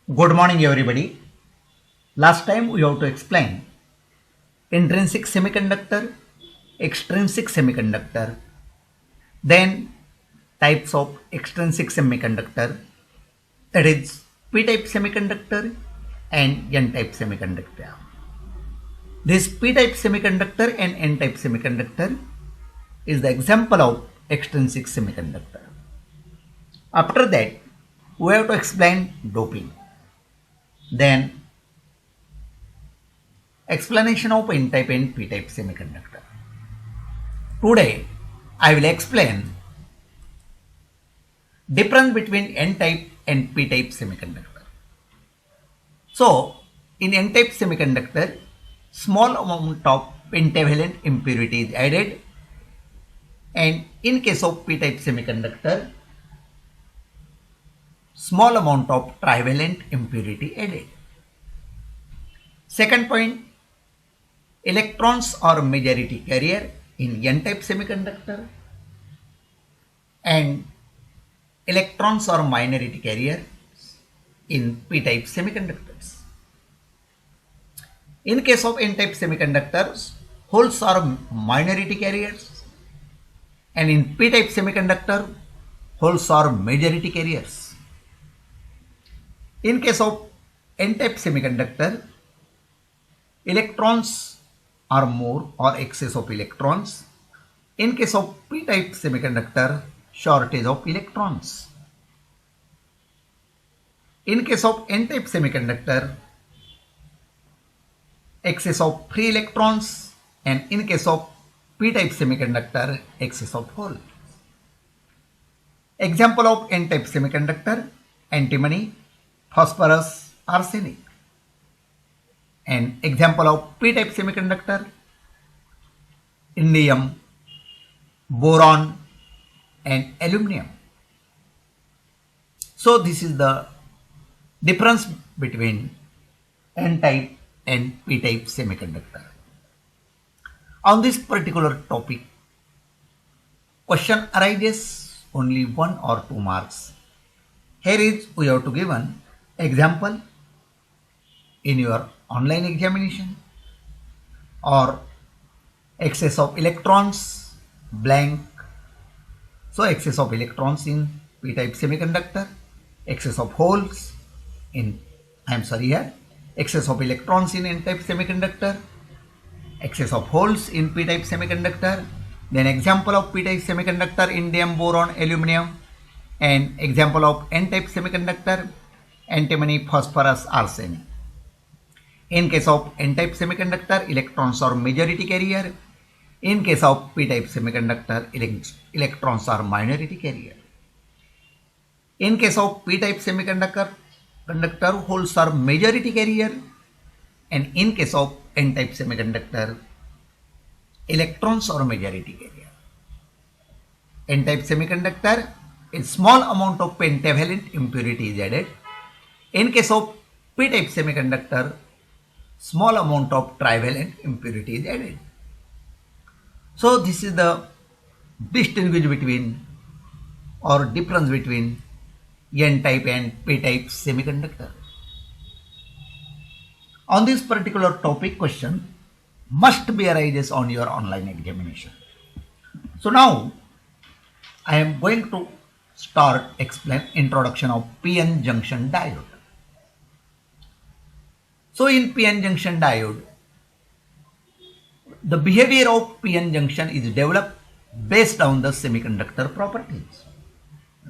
Good morning, everybody. Last time we have to explain intrinsic semiconductor, extrinsic semiconductor, then types of extrinsic semiconductor, that is P-type semiconductor and N-type semiconductor. This P-type semiconductor and N-type semiconductor is the example of extrinsic semiconductor. After that, we have to explain doping. Then explanation of N-type and P-type semiconductor. Today, I will explain difference between N-type and P-type semiconductor. So, in N-type semiconductor, small amount of pentavalent impurity is added, and in case of P-type semiconductor, small amount of trivalent impurity added. Second point, electrons are majority carrier in N-type semiconductor and electrons are minority carrier in P-type semiconductors. In case of N-type semiconductors, holes are minority carriers, and in P-type semiconductor, holes are majority carriers. In case of N-type semiconductor, electrons are more or excess of electrons. In case of P-type semiconductor, shortage of electrons. In case of N-type semiconductor, excess of free electrons, and in case of P-type semiconductor, excess of hole. Example of N-type semiconductor, antimony, phosphorus, arsenic. And example of P-type semiconductor, indium, boron, and aluminum. So this is the difference between N-type and P-type semiconductor. On this particular topic, question arises only 1 or 2 marks. Here is we have to give an example in your online examination, or excess of electrons, blank. So excess of electrons in P-type semiconductor, excess of holes in, excess of electrons in N-type semiconductor, excess of holes in P-type semiconductor, then example of P-type semiconductor, indium, boron, aluminum, and example of N-type semiconductor, antimony, phosphorus, arsenic. In case of N-type semiconductor, electrons are majority carrier. In case of P-type semiconductor, electrons are minority carrier. In case of P-type semiconductor, holes are majority carrier, and in case of N-type semiconductor, electrons are majority carrier. N-type semiconductor, a small amount of pentavalent impurity is added. In case of P-type semiconductor, small amount of trivalent impurity is added. So this is the distinguish between or difference between N-type and P-type semiconductor. On this particular topic, question must be arises on your online examination. So now I am going to start explain introduction of PN junction diode. So in PN junction diode, the behavior of PN junction is developed based on the semiconductor properties.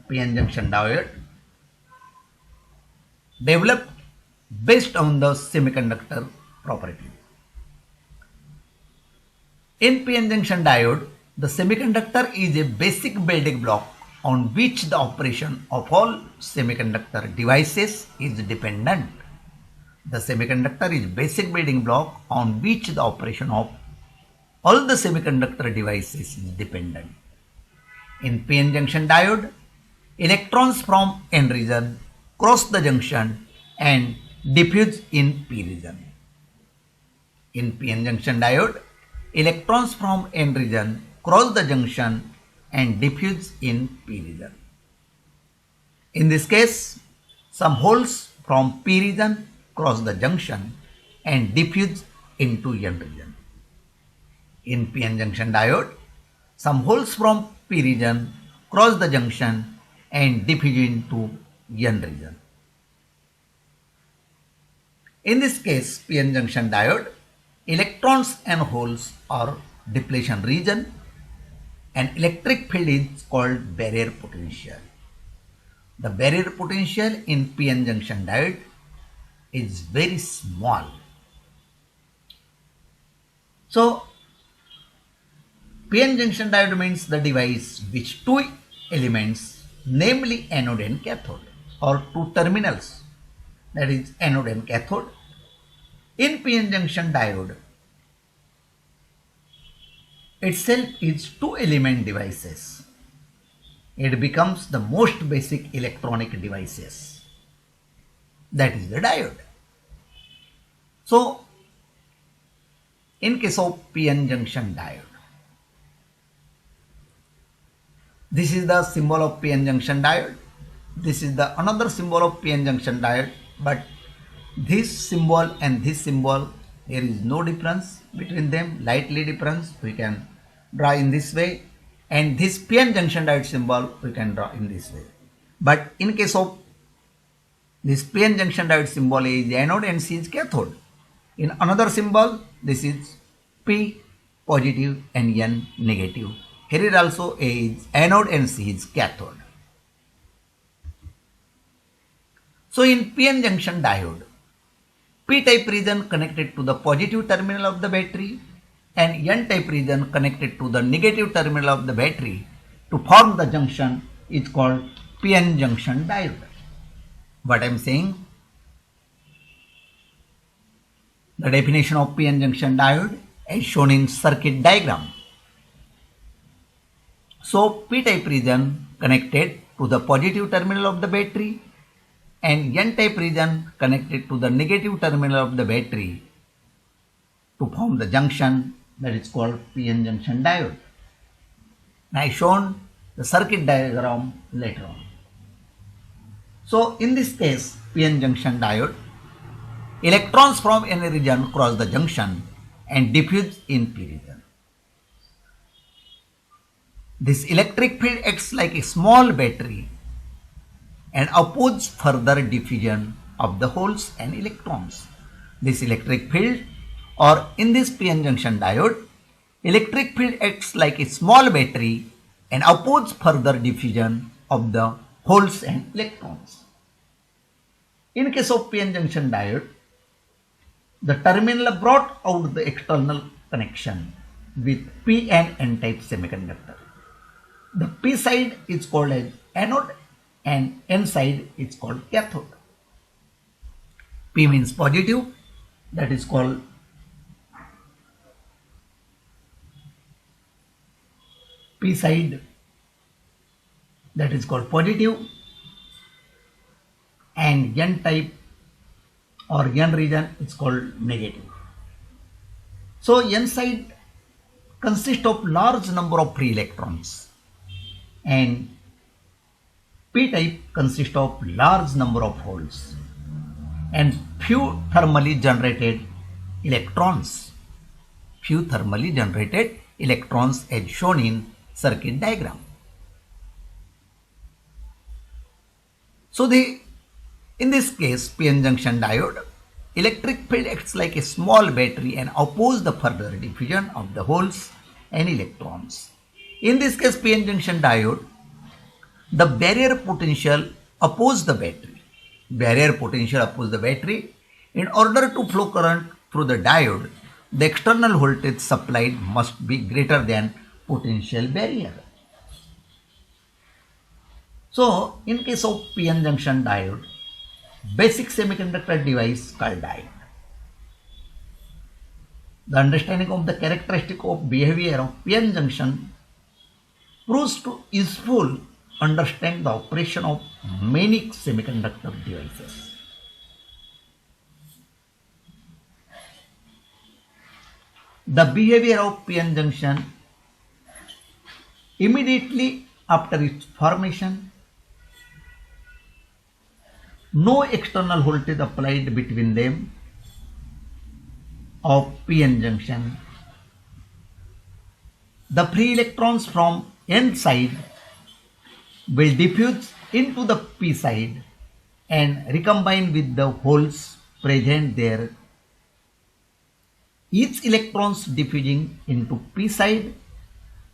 PN junction diode developed based on the semiconductor properties. In PN junction diode, the semiconductor is a basic building block on which the operation of all semiconductor devices is dependent. The semiconductor is basic building block on which the operation of all the semiconductor devices is dependent. In PN junction diode, electrons from N region cross the junction and diffuse in P region. In PN junction diode, electrons from N region cross the junction and diffuse in P region. In this case, some holes from P region cross the junction and diffuse into N region. In PN junction diode, some holes from P region cross the junction and diffuse into N region. In this case, PN junction diode, electrons and holes are depletion region and electric field is called barrier potential. The barrier potential in PN junction diode is very small. So, PN junction diode means the device which two elements, namely anode and cathode, or two terminals, that is anode and cathode. In PN junction diode, itself is two element devices. It becomes the most basic electronic devices. That is the diode. So, in case of PN junction diode, this is the symbol of PN junction diode. This is the another symbol of PN junction diode, but this symbol and this symbol, there is no difference between them, lightly difference. We can draw in this way, and this PN junction diode symbol we can draw in this way. But in case of this PN junction diode symbol is anode and C is cathode. In another symbol, this is P positive and N negative. Here it also is anode and C is cathode. So in PN junction diode, P-type region connected to the positive terminal of the battery and N-type region connected to the negative terminal of the battery to form the junction is called PN junction diode. What I am saying? The definition of PN junction diode is shown in circuit diagram. So P-type region connected to the positive terminal of the battery and N-type region connected to the negative terminal of the battery to form the junction that is called PN junction diode. And I shown the circuit diagram later on. So in this case, PN junction diode, electrons from N region cross the junction and diffuse in P region. This electric field acts like a small battery and opposes further diffusion of the holes and electrons. This electric field, or in this PN junction diode, electric field acts like a small battery and opposes further diffusion of the holes and electrons. In case of PN junction diode, the terminal brought out the external connection with P and N-type semiconductor. The P side is called as anode and N side is called cathode. P means positive, that is called P side, that is called positive, and N type or N region is called negative. So N side consists of large number of free electrons and P type consists of large number of holes and few thermally generated electrons. Few thermally generated electrons as shown in circuit diagram. So in this case, PN junction diode, electric field acts like a small battery and opposes the further diffusion of the holes and electrons. In this case, PN junction diode, the barrier potential opposes the battery. Barrier potential opposes the battery. In order to flow current through the diode, the external voltage supplied must be greater than potential barrier. So, in case of PN junction diode, basic semiconductor device called diode. The understanding of the characteristic of behavior of PN junction proves to useful understand the operation of many semiconductor devices. The behavior of PN junction immediately after its formation, no external voltage applied between them of p-n junction. The free electrons from n side will diffuse into the p side and recombine with the holes present there. Each electrons diffusing into p side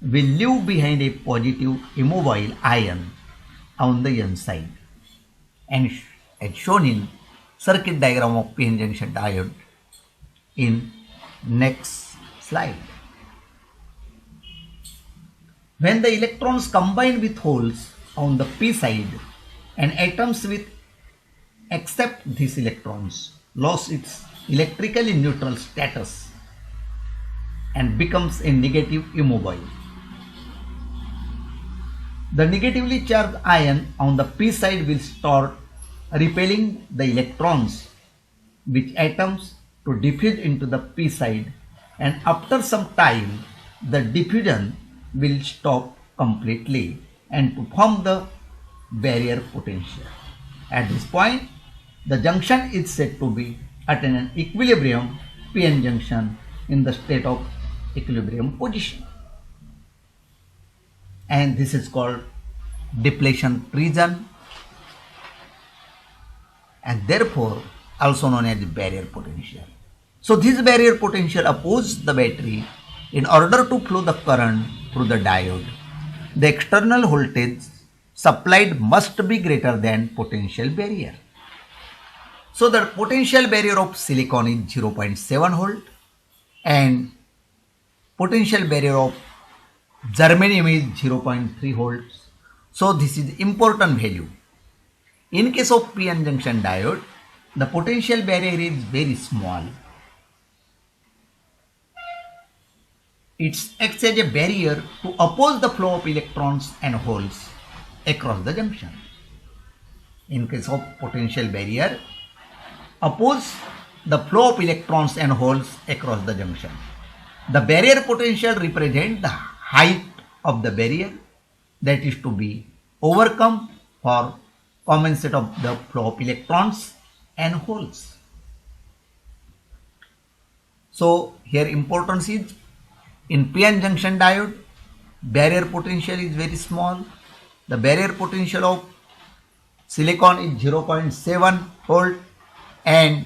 will leave behind a positive immobile ion on the n side, and as shown in circuit diagram of p-n junction diode in next slide. When the electrons combine with holes on the p side, and atoms with except these electrons lose its electrically neutral status and becomes a negative immobile. The negatively charged ion on the p side will start repelling the electrons with atoms to diffuse into the p side, and after some time the diffusion will stop completely and to form the barrier potential. At this point, the junction is said to be at an equilibrium p-n junction in the state of equilibrium position, and this is called depletion region, and therefore also known as barrier potential. So this barrier potential opposes the battery. In order to flow the current through the diode, the external voltage supplied must be greater than potential barrier. So the potential barrier of silicon is 0.7 volt and potential barrier of germanium is 0.3 volts. So this is important value. In case of p-n junction diode, the potential barrier is very small. It acts as a barrier to oppose the flow of electrons and holes across the junction. In case of potential barrier, oppose the flow of electrons and holes across the junction. The barrier potential represents the height of the barrier that is to be overcome for compensate of the flow of electrons and holes. So here importance is, in p-n junction diode, barrier potential is very small. The barrier potential of silicon is 0.7 volt and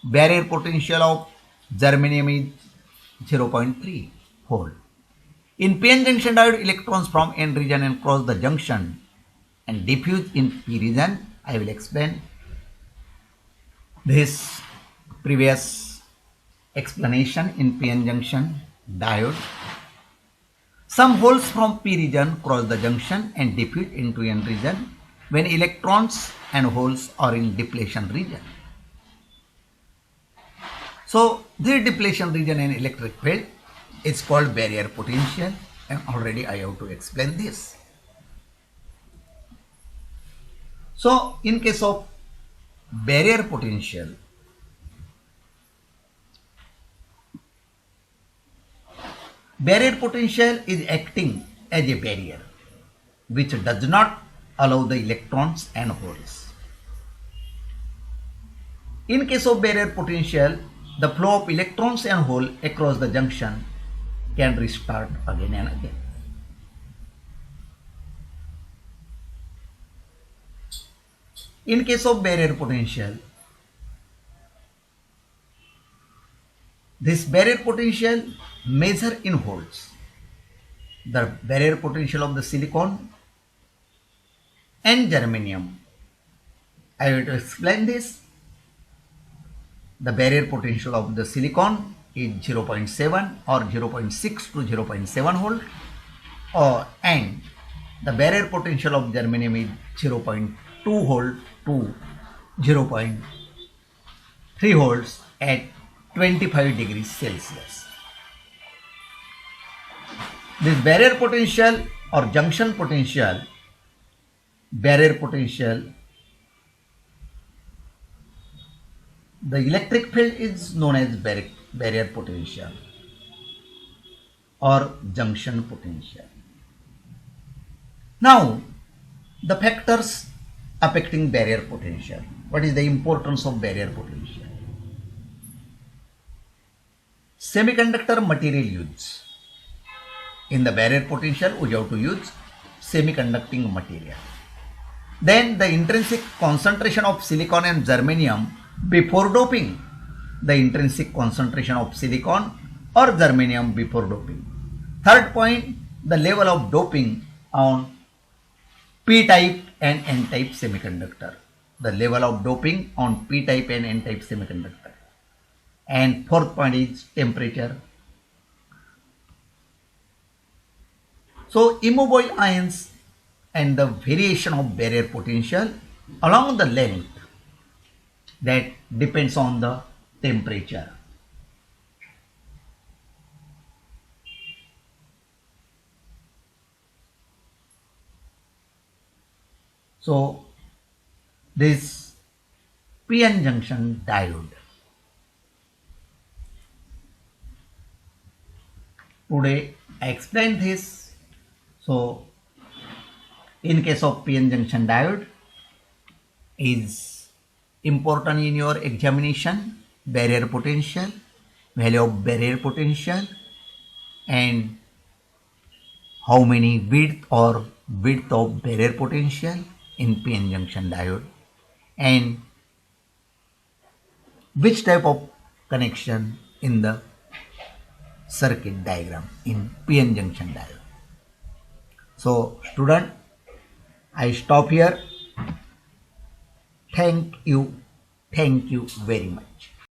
barrier potential of germanium is 0.3 volt. In p-n junction diode, electrons from n region and cross the junction and diffuse in p region. I will explain this previous explanation in p-n junction diode. Some holes from p region cross the junction and diffuse into n region when electrons and holes are in depletion region. So this depletion region in electric field is called barrier potential, and already I have to explain this. So in case of barrier potential, barrier potential is acting as a barrier which does not allow the electrons and holes. In case of barrier potential, the flow of electrons and holes across the junction can restart again and again. In case of barrier potential, this barrier potential measure in volts. The barrier potential of the silicon and germanium. I will explain this. The barrier potential of the silicon is 0.7 or 0.6 to 0.7 volt, and the barrier potential of germanium is 0.2 volt to 0.3 volts at 25 degrees Celsius. This barrier potential or junction potential, barrier potential, the electric field is known as barrier potential or junction potential. Now, the factors affecting barrier potential. What is the importance of barrier potential? Semiconductor material use. In the barrier potential, we have to use semiconducting material. Then the intrinsic concentration of silicon and germanium before doping. The intrinsic concentration of silicon or germanium before doping. Third point, the level of doping on P-type and N-type semiconductor. The level of doping on P-type and N-type semiconductor. And fourth point is temperature. So immovable ions and the variation of barrier potential along the length, that depends on the temperature. So this PN junction diode. Today I explained this. So in case of PN junction diode is important in your examination, barrier potential, value of barrier potential, and how many width of barrier potential in PN junction diode, and which type of connection in the circuit diagram in PN junction diode. So student, I stop here. Thank you very much.